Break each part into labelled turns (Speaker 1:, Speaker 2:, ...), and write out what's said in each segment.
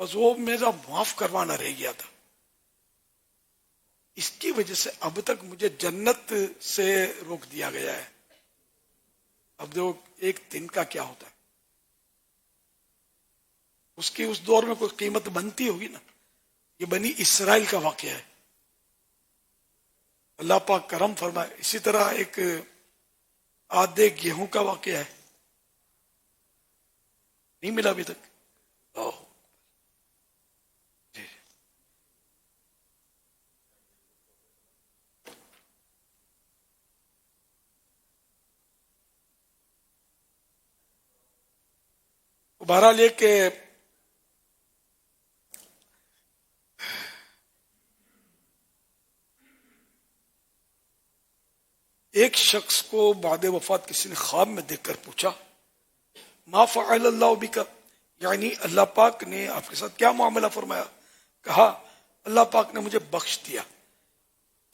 Speaker 1: بس وہ میرا معاف کروانا رہ گیا تھا. اس کی وجہ سے اب تک مجھے جنت سے روک دیا گیا ہے. اب دیکھو ایک دن کا کیا ہوتا ہے، اس کی اس دور میں کوئی قیمت بنتی ہوگی نا. یہ بنی اسرائیل کا واقعہ ہے. اللہ پاک کرم فرمائے. اسی طرح ایک آدھے گیہوں کا واقعہ ہے، نہیں ملا ابھی تک. جی بہرحال یہ کہ ایک شخص کو بعد وفات کسی نے خواب میں دیکھ کر پوچھا ما فعل اللہ بک، یعنی اللہ پاک نے آپ کے ساتھ کیا معاملہ فرمایا. کہا اللہ پاک نے مجھے بخش دیا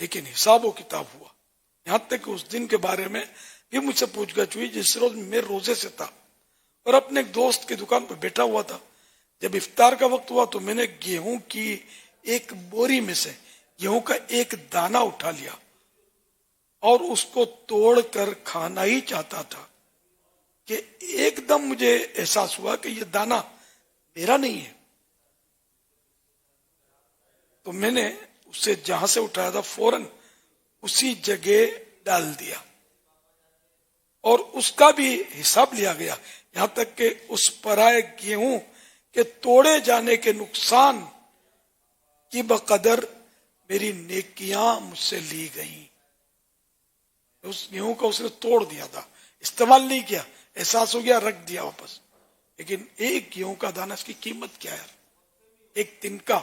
Speaker 1: لیکن حساب و کتاب ہوا. یہاں تک کہ اس دن کے بارے میں بھی مجھ سے پوچھ گچھ ہوئی جس روز میں روزے سے تھا اور اپنے ایک دوست کی دکان پر بیٹھا ہوا تھا. جب افطار کا وقت ہوا تو میں نے گیہوں کی ایک بوری میں سے گیہوں کا ایک دانہ اٹھا لیا اور اس کو توڑ کر کھانا ہی چاہتا تھا کہ ایک دم مجھے احساس ہوا کہ یہ دانہ میرا نہیں ہے. تو میں نے اسے جہاں سے اٹھایا تھا فوراً اسی جگہ ڈال دیا اور اس کا بھی حساب لیا گیا، یہاں تک کہ اس پرائے گیہوں کے توڑے جانے کے نقصان کی بقدر میری نیکیاں مجھ سے لی گئیں. اس گیہوں کا اس نے توڑ دیا تھا، استعمال نہیں کیا، احساس ہو گیا رکھ دیا واپس. لیکن ایک گیہوں کا دانہ اس کی قیمت کیا ہے؟ ایک دن کا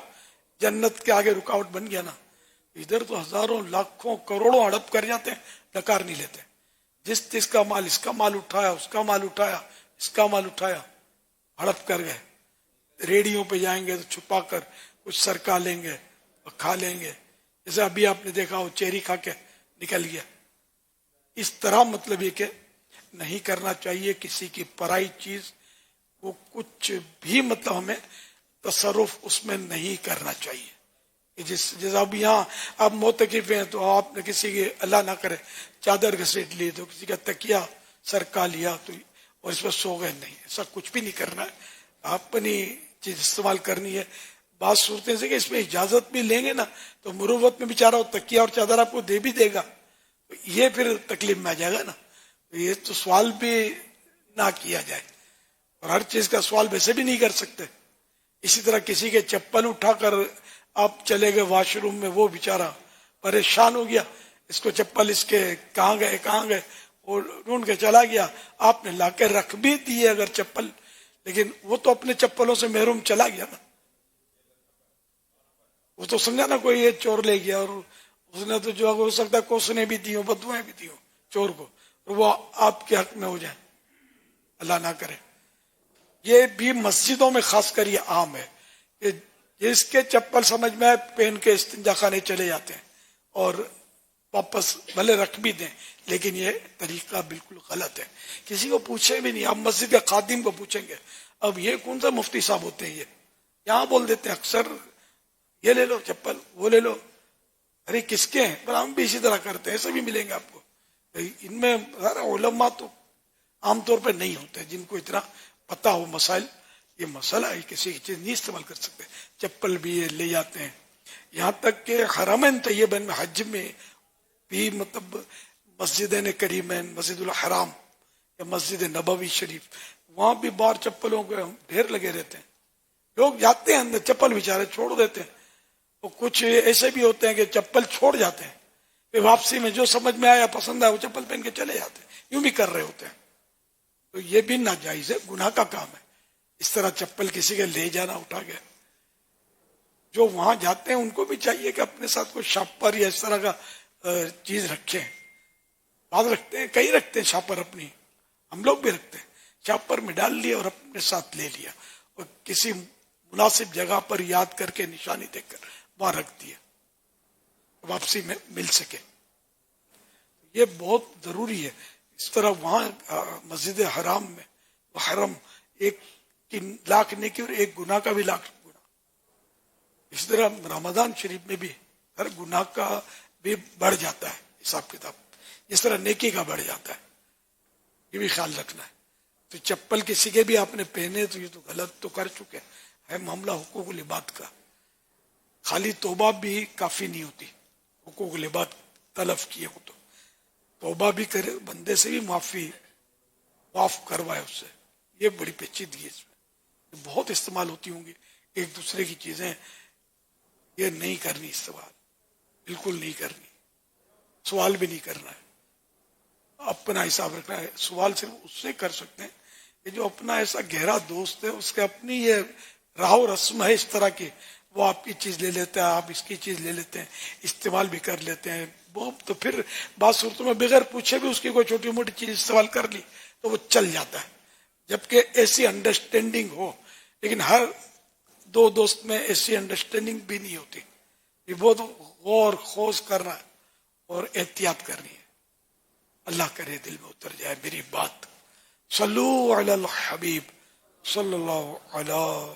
Speaker 1: جنت کے آگے رکاوٹ بن گیا نا. ادھر تو ہزاروں لاکھوں کروڑوں ہڑپ کر جاتے ہیں، ڈکار نہیں لیتے. جس کا مال، اس کا مال اٹھایا، اس کا مال اٹھایا، اس کا مال اٹھایا، ہڑپ کر گئے. ریڑیوں پہ جائیں گے تو چھپا کر کچھ سرکا لیں گے اور کھا لیں گے. جیسے ابھی آپ نے دیکھا وہ چیری کھا کے نکل گیا. اس طرح مطلب یہ کہ نہیں کرنا چاہیے کسی کی پرائی چیز وہ کچھ بھی مطلب ہمیں تصرف اس میں نہیں کرنا چاہیے. جیسے اب یہاں آپ موتقف ہیں تو آپ نے کسی کی اللہ نہ کرے چادر گھسیٹ لی تو کسی کا تکیہ سر کا لیا تو اور اس پر سو گئے. نہیں، ایسا کچھ بھی نہیں کرنا ہے. آپ اپنی چیز استعمال کرنی ہے. بعض صورتیں سے کہ اس میں اجازت بھی لیں گے نا تو مروت میں بیچارہ وہ تکیہ اور چادر آپ کو دے بھی دے گا، یہ پھر تکلیف میں آ جائے گا نا. یہ تو سوال بھی نہ کیا جائے اور ہر چیز کا سوال ویسے بھی نہیں کر سکتے. اسی طرح کسی کے چپل اٹھا کر آپ چلے گئے واش روم میں، وہ بیچارہ پریشان ہو گیا، اس کو چپل اس کے کہاں گئے اور ڈھونڈ کے چلا گیا. آپ نے لا کے رکھ بھی دیے اگر چپل، لیکن وہ تو اپنے چپلوں سے محروم چلا گیا نا. وہ تو سمجھا نا کوئی یہ چور لے گیا اور اس نے تو جو ہو سکتا ہے کوسنے بھی دی ہوں، بدوائیں بھی دی ہوں چور کو، اور وہ آپ کے حق میں ہو جائیں، اللہ نہ کرے. یہ بھی مسجدوں میں خاص کر یہ عام ہے کہ جس کے چپل سمجھ میں پہن کے استنجا خانے چلے جاتے ہیں اور واپس بھلے رکھ بھی دیں، لیکن یہ طریقہ بالکل غلط ہے. کسی کو پوچھے بھی نہیں. آپ مسجد کے خادم کو پوچھیں گے، اب یہ کون سا مفتی صاحب ہوتے ہیں، یہ یہاں بول دیتے ہیں اکثر یہ لے لو چپل، وہ لے لو. ارے کس کے ہیں؟ پر ہم بھی اسی طرح کرتے ہیں، ایسے بھی ملیں گے آپ کو. ان میں علماء تو عام طور پہ نہیں ہوتے جن کو اتنا پتہ ہو مسائل. یہ مسئلہ ہے، کسی کی چیز نہیں استعمال کر سکتے. چپل بھی یہ لے جاتے ہیں. یہاں تک کہ حرمین طیبین میں حج میں بھی مطلب مسجدین کریمین، مسجد الحرام یا مسجد نبوی شریف، وہاں بھی باہر چپلوں کے ڈھیر لگے رہتے ہیں. لوگ جاتے ہیں اندر چپل بیچارے چھوڑ دیتے ہیں. اور کچھ ایسے بھی ہوتے ہیں کہ چپل چھوڑ جاتے ہیں، پھر واپسی میں جو سمجھ میں آیا پسند آیا وہ چپل پہن کے چلے جاتے ہیں. یوں بھی کر رہے ہوتے ہیں. تو یہ بھی ناجائز ہے، گناہ کا کام ہے اس طرح چپل کسی کے لے جانا اٹھا کے. جو وہاں جاتے ہیں ان کو بھی چاہیے کہ اپنے ساتھ کوئی شاپر یا اس طرح کا چیز رکھیں. بعض رکھتے ہیں، کئی رکھتے ہیں شاپر اپنی، ہم لوگ بھی رکھتے ہیں. شاپر میں ڈال لیا اور اپنے ساتھ لے لیا اور کسی مناسب جگہ پر یاد کر کے نشانی دیکھ کر وہاں رکھ دیا، واپسی میں مل سکے. یہ بہت ضروری ہے. اس طرح وہاں مسجد حرام میں حرم ایک کی لاکھ نیکی اور ایک گناہ کا بھی لاکھ گناہ. اس طرح رمضان شریف میں بھی ہر گناہ کا بھی بڑھ جاتا ہے حساب کتاب، جس طرح نیکی کا بڑھ جاتا ہے، یہ بھی خیال رکھنا ہے. تو چپل کسی کے بھی آپ نے پہنے تو یہ تو غلط تو کر چکے ہے معاملہ حقوق العباد کا. خالی توبہ بھی کافی نہیں ہوتی، حقوق العباد تلف کیے ہو تو توبہ بھی کرے، بندے سے بھی معاف کروائے اس سے. یہ بڑی پیچیدگی ہے اس میں، یہ بہت استعمال ہوتی ہوں گی ایک دوسرے کی چیزیں. یہ نہیں کرنی استعمال، بالکل نہیں کرنی. سوال بھی نہیں کرنا ہے، اپنا حساب رکھنا ہے. سوال صرف اس سے کر سکتے ہیں کہ جو اپنا ایسا گہرا دوست ہے، اس کے اپنی یہ راہ و رسم ہے اس طرح کی، وہ آپ کی چیز لے لیتے ہیں، آپ اس کی چیز لے لیتے ہیں، استعمال بھی کر لیتے ہیں. وہ تو پھر بعض صورتوں میں بغیر پوچھے بھی اس کی کوئی چھوٹی موٹی چیز استعمال کر لی تو وہ چل جاتا ہے، جبکہ ایسی انڈرسٹینڈنگ ہو. لیکن ہر دو دوست میں ایسی انڈرسٹینڈنگ بھی نہیں ہوتی. یہ بہت غور خوض کرنا ہے اور احتیاط کرنی ہے. اللہ کرے دل میں اتر جائے میری بات. صلو علی الحبیب صلی اللہ علیہ